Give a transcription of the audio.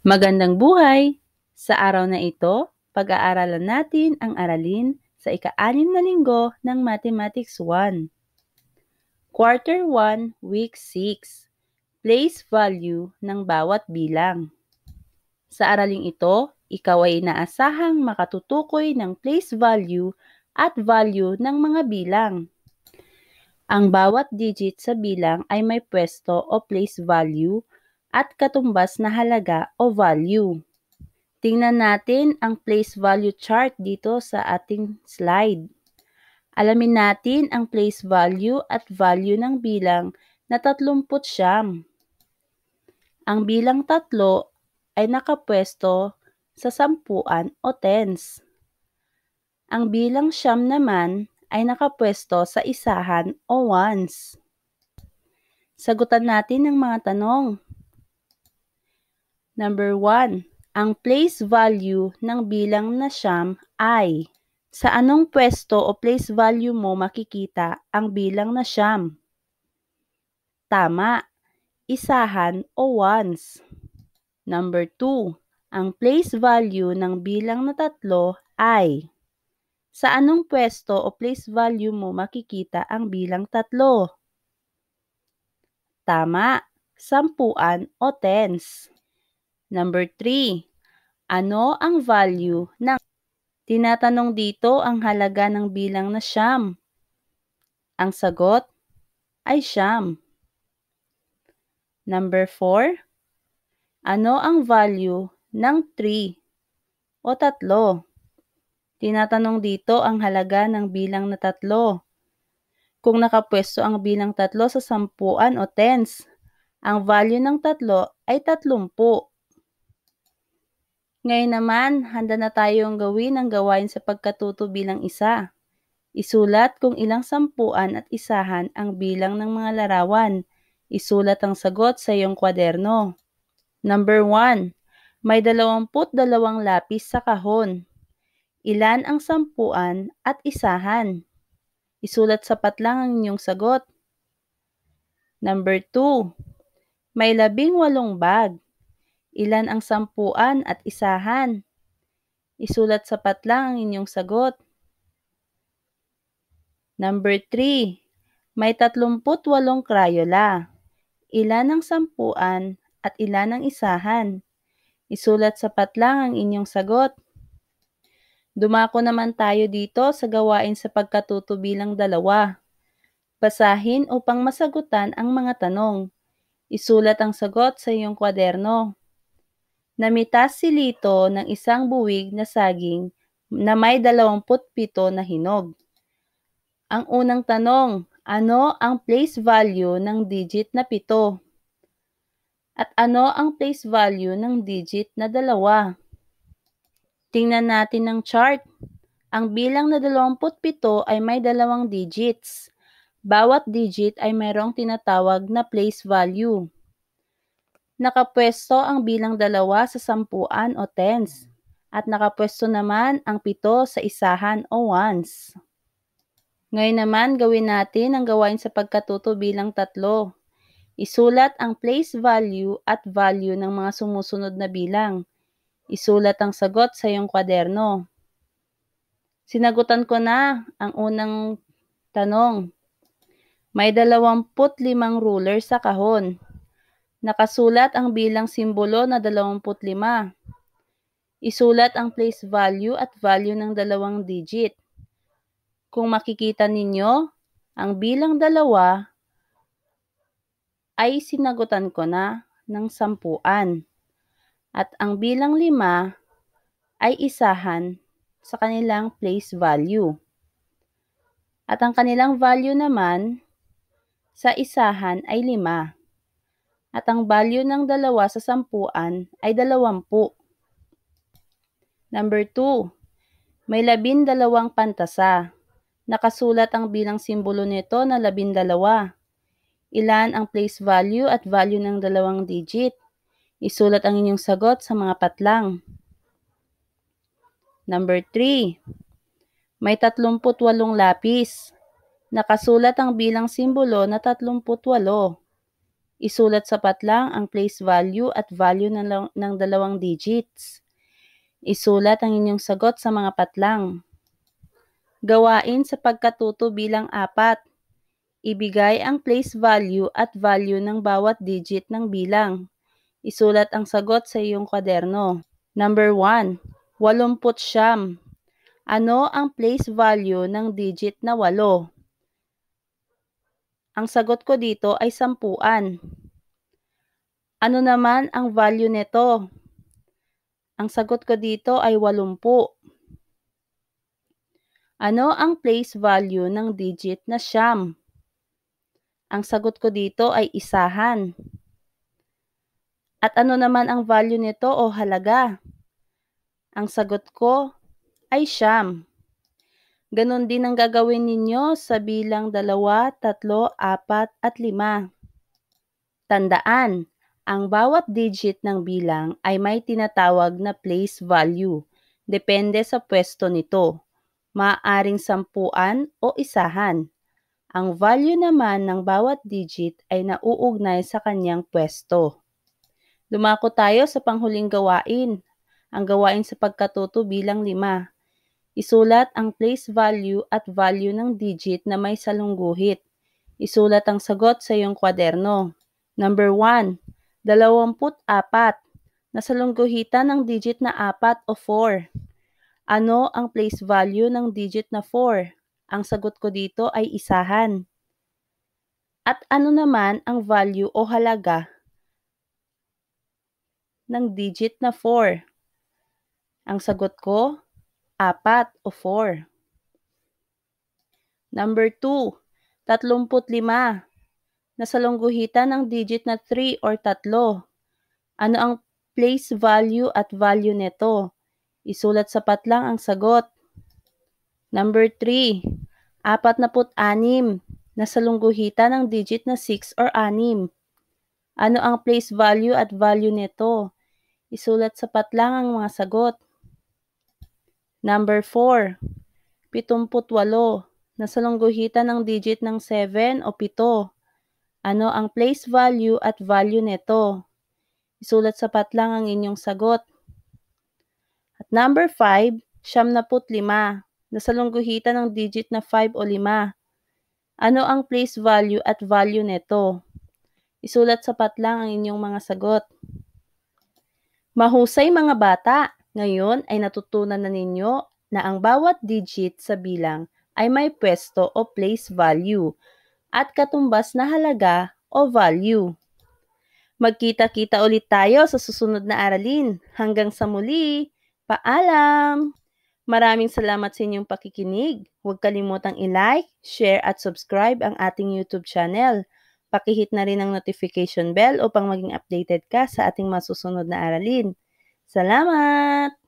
Magandang buhay! Sa araw na ito, pag-aaralan natin ang aralin sa ika-6 na linggo ng Mathematics 1. Quarter 1, Week 6. Place value ng bawat bilang. Sa araling ito, ikaw ay inaasahang makatutukoy ng place value at value ng mga bilang. Ang bawat digit sa bilang ay may pwesto o place value at katumbas na halaga o value. Tingnan natin ang place value chart dito sa ating slide. Alamin natin ang place value at value ng bilang na 39. Ang bilang 3 ay nakapwesto sa sampuan o tens. Ang bilang 9 naman ay nakapwesto sa isahan o ones. Sagutan natin ang mga tanong. Number 1. Ang place value ng bilang na 9 ay: sa anong pwesto o place value mo makikita ang bilang na 9? Tama, isahan o ones. Number 2. Ang place value ng bilang na 3 ay: sa anong pwesto o place value mo makikita ang bilang 3? Tama, sampuan o tens. Number 3. Ano ang value ng tinatanong dito ang halaga ng bilang na 9? Ang sagot ay 9. Number 4. Ano ang value ng 3 o 3? Tinatanong dito ang halaga ng bilang na 3. Kung nakapwesto ang bilang 3 sa sampuan o tens, ang value ng 3 ay 30. Ngayon naman, handa na tayong gawin ang gawain sa pagkatuto bilang isa. Isulat kung ilang sampuan at isahan ang bilang ng mga larawan. Isulat ang sagot sa iyong kwaderno. Number 1. May 22 lapis sa kahon. Ilan ang sampuan at isahan? Isulat sapat lang ang inyong sagot. Number 2. May 18 bag. Ilan ang sampuan at isahan? Isulat sapat lang ang inyong sagot. Number 3. May 38 Crayola. Ilan ang sampuan at ilan ang isahan? Isulat sapat lang ang inyong sagot. Dumako naman tayo dito sa gawain sa pagkatuto bilang 2. Basahin upang masagutan ang mga tanong. Isulat ang sagot sa iyong kwaderno. Namitas si Lito ng isang buwig na saging na may 27 na hinog. Ang unang tanong, ano ang place value ng digit na 7? At ano ang place value ng digit na 2? Tingnan natin ang chart. Ang bilang na 27 ay may 2 digits. Bawat digit ay mayroong tinatawag na place value. Nakapwesto ang bilang 2 sa sampuan o tens, at nakapwesto naman ang 7 sa isahan o ones. Ngayon naman, gawin natin ang gawain sa pagkatuto bilang 3. Isulat ang place value at value ng mga sumusunod na bilang. Isulat ang sagot sa iyong kwaderno. Sinagutan ko na ang unang tanong. May 25 ruler sa kahon. Nakasulat ang bilang simbolo na 25. Isulat ang place value at value ng 2 digit. Kung makikita ninyo, ang bilang 2 ay sinagutan ko na ng sampuan. At ang bilang 5 ay isahan sa kanilang place value. At ang kanilang value naman sa isahan ay 5. At ang value ng 2 sa sampuan ay 20. Number 2. May 12 pantasa. Nakasulat ang bilang simbolo nito na 12. Ilan ang place value at value ng 2 digit? Isulat ang inyong sagot sa mga patlang. Number 3. May 38 lapis. Nakasulat ang bilang simbolo na 38. Isulat sapat lang ang place value at value ng dalawang digits. Isulat ang inyong sagot sa mga patlang. Gawain sa pagkatuto bilang 4. Ibigay ang place value at value ng bawat digit ng bilang. Isulat ang sagot sa iyong kwaderno. Number 1, 89. Ano ang place value ng digit na 8? Ang sagot ko dito ay 10. Ano naman ang value nito? Ang sagot ko dito ay 80. Ano ang place value ng digit na 9? Ang sagot ko dito ay isahan. At ano naman ang value nito o halaga? Ang sagot ko ay 9. Ganon din ang gagawin ninyo sa bilang 2, 3, 4 at 5. Tandaan, ang bawat digit ng bilang ay may tinatawag na place value. Depende sa pwesto nito. Maaaring 10 o isahan. Ang value naman ng bawat digit ay nauugnay sa kanyang pwesto. Lumako tayo sa panghuling gawain. Ang gawain sa pagkatuto bilang 5. Isulat ang place value at value ng digit na may salungguhit. Isulat ang sagot sa iyong kwaderno. Number 1, 24. Nasalungguhitan ng digit na 4 o 4. Ano ang place value ng digit na 4? Ang sagot ko dito ay isahan. At ano naman ang value o halaga ng digit na 4? Ang sagot ko, 4 o 4. Number 2, 35. Nasalungguhitan ng digit na 3 or 3. Ano ang place value at value nito? Isulat sapat lang ang sagot. Number 3, 46. Nasalungguhitan ng digit na 6 or 6. Ano ang place value at value nito? Isulat sapat lang ang mga sagot. Number 4, 78. Nasalungguhitan ng digit ng 7 o 7. Ano ang place value at value nito? Isulat sapat lang ang inyong sagot. At number 5, 75. Nasalungguhitan ng digit na 5 o 5. Ano ang place value at value nito? Isulat sapat lang ang inyong mga sagot. Mahusay mga bata! Ngayon ay natutunan na ninyo na ang bawat digit sa bilang ay may pwesto o place value at katumbas na halaga o value. Magkita-kita ulit tayo sa susunod na aralin. Hanggang sa muli! Paalam! Maraming salamat sa inyong pakikinig. Huwag kalimutang i-like, share at subscribe ang ating YouTube channel. Pakihit na rin ang notification bell upang maging updated ka sa ating masusunod na aralin. Salamat!